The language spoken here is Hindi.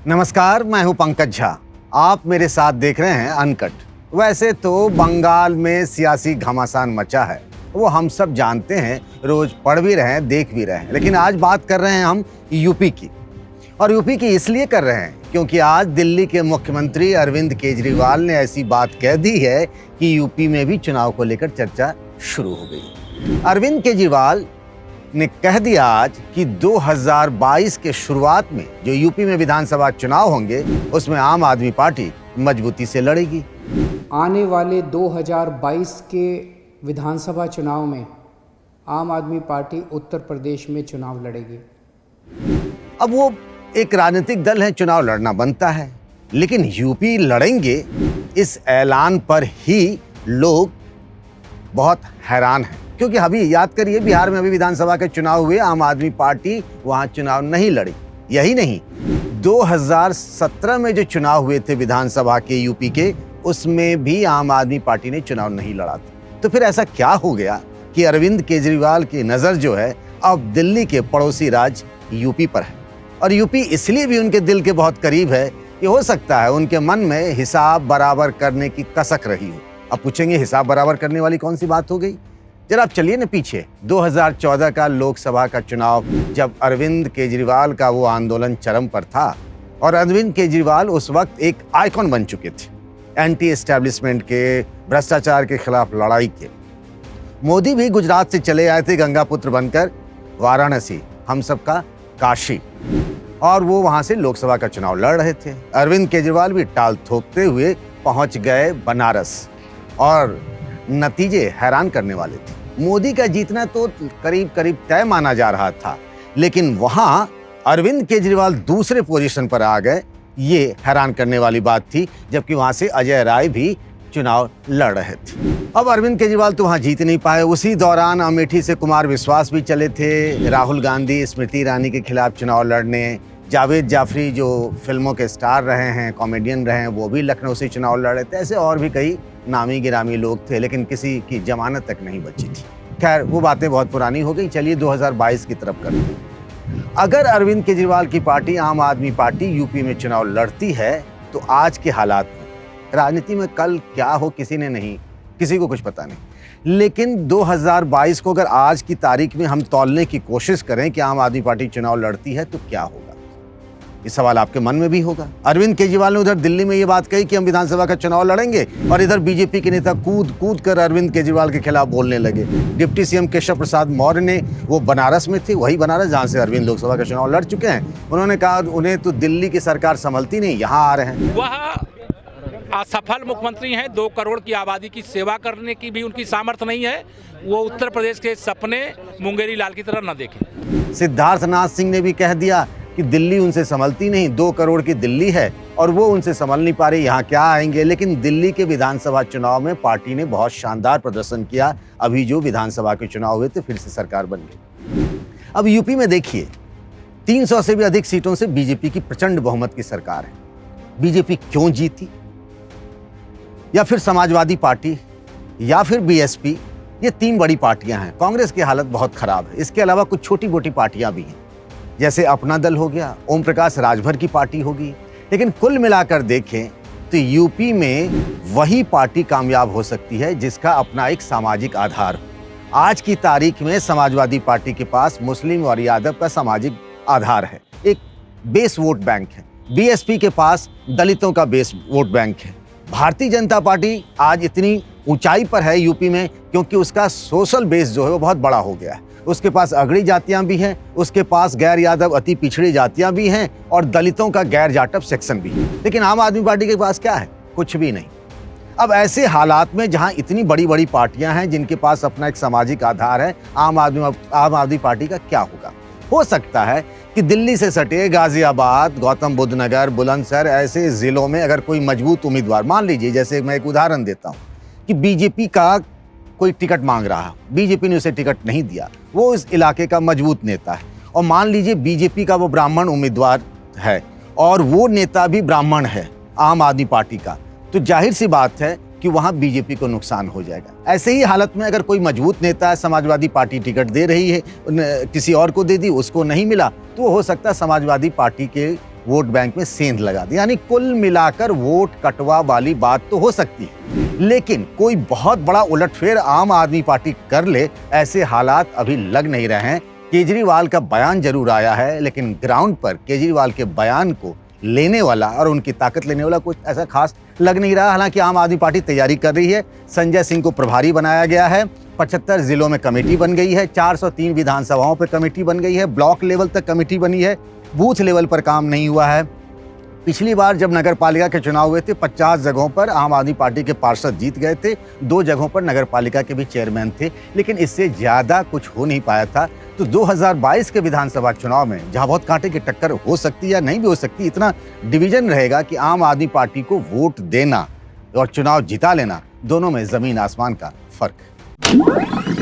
नमस्कार, मैं हूं पंकज झा। आप मेरे साथ देख रहे हैं अनकट। वैसे तो बंगाल में सियासी घमासान मचा है, वो हम सब जानते हैं, रोज पढ़ भी रहे हैं, देख भी रहे हैं। लेकिन आज बात कर रहे हैं हम यूपी की। और यूपी की इसलिए कर रहे हैं क्योंकि आज दिल्ली के मुख्यमंत्री अरविंद केजरीवाल ने ऐसी बात कह दी है कि यूपी में भी चुनाव को लेकर चर्चा शुरू हो गई। अरविंद केजरीवाल ने कह दिया आज कि 2022 के शुरुआत में जो यूपी में विधानसभा चुनाव होंगे उसमें आम आदमी पार्टी मजबूती से लड़ेगी। आने वाले 2022 के विधानसभा चुनाव में आम आदमी पार्टी उत्तर प्रदेश में चुनाव लड़ेगी। अब वो एक राजनीतिक दल है, चुनाव लड़ना बनता है, लेकिन यूपी लड़ेंगे इस ऐलान पर ही लोग बहुत हैरान हैं। क्योंकि अभी याद करिए, बिहार में अभी विधानसभा के चुनाव हुए, आम आदमी पार्टी वहां चुनाव नहीं लड़ी। यही नहीं, 2017 में जो चुनाव हुए थे विधानसभा के यूपी के, उसमें भी आम आदमी पार्टी ने चुनाव नहीं लड़ा था। तो फिर ऐसा क्या हो गया कि अरविंद केजरीवाल की नजर जो है अब दिल्ली के पड़ोसी राज्य यूपी पर है। और यूपी इसलिए भी उनके दिल के बहुत करीब है कि हो सकता है उनके मन में हिसाब बराबर करने की कसक रही हो। अब पूछेंगे, हिसाब बराबर करने वाली कौन सी बात हो गई? जरा आप चलिए ना पीछे, 2014 का लोकसभा का चुनाव, जब अरविंद केजरीवाल का वो आंदोलन चरम पर था और अरविंद केजरीवाल उस वक्त एक आइकॉन बन चुके थे एंटी एस्टैब्लिशमेंट के, भ्रष्टाचार के खिलाफ लड़ाई के। मोदी भी गुजरात से चले आए थे गंगा पुत्र बनकर वाराणसी, हम सबका काशी, और वो वहां से लोकसभा का चुनाव लड़ रहे थे। अरविंद केजरीवाल भी टाल ठोकते हुए पहुंच गए बनारस और नतीजे हैरान करने वाले थे। मोदी का जीतना तो करीब करीब तय माना जा रहा था, लेकिन वहां अरविंद केजरीवाल दूसरे पोजीशन पर आ गए। ये हैरान करने वाली बात थी, जबकि वहां से अजय राय भी चुनाव लड़ रहे थे। अब अरविंद केजरीवाल तो वहां जीत नहीं पाए। उसी दौरान अमेठी से कुमार विश्वास भी चले थे राहुल गांधी, स्मृति ईरानी के खिलाफ चुनाव लड़ने। जावेद जाफरी जो फिल्मों के स्टार रहे हैं, कॉमेडियन रहे हैं, वो भी लखनऊ से चुनाव लड़ रहे थे। ऐसे और भी कई नामी गिरामी लोग थे, लेकिन किसी की जमानत तक नहीं बची थी। खैर, वो बातें बहुत पुरानी हो गई। चलिए 2022 की तरफ करते हैं। अगर अरविंद केजरीवाल की पार्टी आम आदमी पार्टी यूपी में चुनाव लड़ती है तो आज के हालात में, राजनीति में कल क्या हो किसी को कुछ पता नहीं, लेकिन 2022 को अगर आज की तारीख में हम तौलने की कोशिश करें कि आम आदमी पार्टी चुनाव लड़ती है तो क्या होगा, ये सवाल आपके मन में भी होगा। अरविंद केजरीवाल ने उधर दिल्ली में ये बात कही कि हम विधानसभा का चुनाव लड़ेंगे, और इधर बीजेपी के नेता कूद कर अरविंद केजरीवाल के खिलाफ बोलने लगे। डिप्टी सीएम केशव प्रसाद मौर्य ने, वो बनारस में थे, वही बनारस जहां से अरविंद लोकसभा का चुनाव लड़ चुके हैं, उन्होंने कहा उन्हें तो दिल्ली की सरकार संभलती नहीं, यहाँ आ रहे हैं। वह असफल मुख्यमंत्री हैं। 2 करोड़ की आबादी की सेवा करने की भी उनकी सामर्थ्य नहीं है। वो उत्तर प्रदेश के सपने मुंगेरी लाल की तरह न देखें। सिद्धार्थनाथ सिंह ने भी कह दिया कि दिल्ली उनसे संभलती नहीं, 2 करोड़ की दिल्ली है और वो उनसे संभल नहीं पा रही, यहाँ क्या आएंगे। लेकिन दिल्ली के विधानसभा चुनाव में पार्टी ने बहुत शानदार प्रदर्शन किया। अभी जो विधानसभा के चुनाव हुए थे, फिर से सरकार बन गई। अब यूपी में देखिए, 300 से भी अधिक सीटों से बीजेपी की प्रचंड बहुमत की सरकार है। बीजेपी क्यों जीती? या फिर समाजवादी पार्टी या फिर बीएसपी, ये 3 बड़ी पार्टियां हैं। कांग्रेस की हालत बहुत खराब है। इसके अलावा कुछ छोटी मोटी पार्टियां भी हैं, जैसे अपना दल हो गया, ओम प्रकाश राजभर की पार्टी होगी। लेकिन कुल मिलाकर देखें तो यूपी में वही पार्टी कामयाब हो सकती है जिसका अपना एक सामाजिक आधार हो। आज की तारीख में समाजवादी पार्टी के पास मुस्लिम और यादव का सामाजिक आधार है, एक बेस वोट बैंक है। बीएसपी के पास दलितों का बेस वोट बैंक है। भारतीय जनता पार्टी आज इतनी ऊंचाई पर है यूपी में क्योंकि उसका सोशल बेस जो है वो बहुत बड़ा हो गया है। उसके पास अगड़ी जातियां भी हैं, उसके पास गैर यादव अति पिछड़ी जातियां भी हैं और दलितों का गैर जाटव सेक्शन भी है। लेकिन आम आदमी पार्टी के पास क्या है? कुछ भी नहीं। अब ऐसे हालात में जहां इतनी बड़ी बड़ी पार्टियां हैं जिनके पास अपना एक सामाजिक आधार है, आम आदमी पार्टी का क्या होगा? हो सकता है कि दिल्ली से सटे गाजियाबाद, गौतम बुद्ध नगर, बुलंदशहर ऐसे जिलों में अगर कोई मजबूत उम्मीदवार, मान लीजिए, जैसे मैं एक उदाहरण देता हूं कि बीजेपी का कोई टिकट मांग रहा, बीजेपी ने उसे टिकट नहीं दिया, वो इस इलाके का मजबूत नेता है, और मान लीजिए बीजेपी का वो ब्राह्मण उम्मीदवार है और वो नेता भी ब्राह्मण है आम आदमी पार्टी का, तो जाहिर सी बात है कि वहां बीजेपी को नुकसान हो जाएगा। ऐसे ही हालत में अगर कोई मजबूत नेता है, समाजवादी पार्टी टिकट दे रही है, किसी और को दे दी, उसको नहीं मिला, तो हो सकता है समाजवादी पार्टी के वोट बैंक में सेंध लगा दी। यानी कुल मिलाकर वोट कटवा वाली बात तो हो सकती है, लेकिन कोई बहुत बड़ा उलटफेर आम आदमी पार्टी कर ले, ऐसे हालात अभी लग नहीं रहे हैं। केजरीवाल का बयान जरूर आया है, लेकिन ग्राउंड पर केजरीवाल के बयान को लेने वाला और उनकी ताकत लेने वाला कुछ ऐसा खास लग नहीं रहा। हालांकि आम आदमी पार्टी तैयारी कर रही है। संजय सिंह को प्रभारी बनाया गया है, 75 जिलों में कमेटी बन गई है, 403 विधानसभाओं पर कमेटी बन गई है, ब्लॉक लेवल तक कमेटी बनी है, बूथ लेवल पर काम नहीं हुआ है। पिछली बार जब नगर पालिका के चुनाव हुए थे, 50 जगहों पर आम आदमी पार्टी के पार्षद जीत गए थे, 2 जगहों पर नगर पालिका के भी चेयरमैन थे, लेकिन इससे ज्यादा कुछ हो नहीं पाया था। तो 2022 के विधानसभा चुनाव में जहां बहुत कांटे की टक्कर हो सकती है या नहीं भी हो सकती, इतना डिवीजन रहेगा कि आम आदमी पार्टी को वोट देना और चुनाव जिता लेना, दोनों में जमीन आसमान का फर्क है।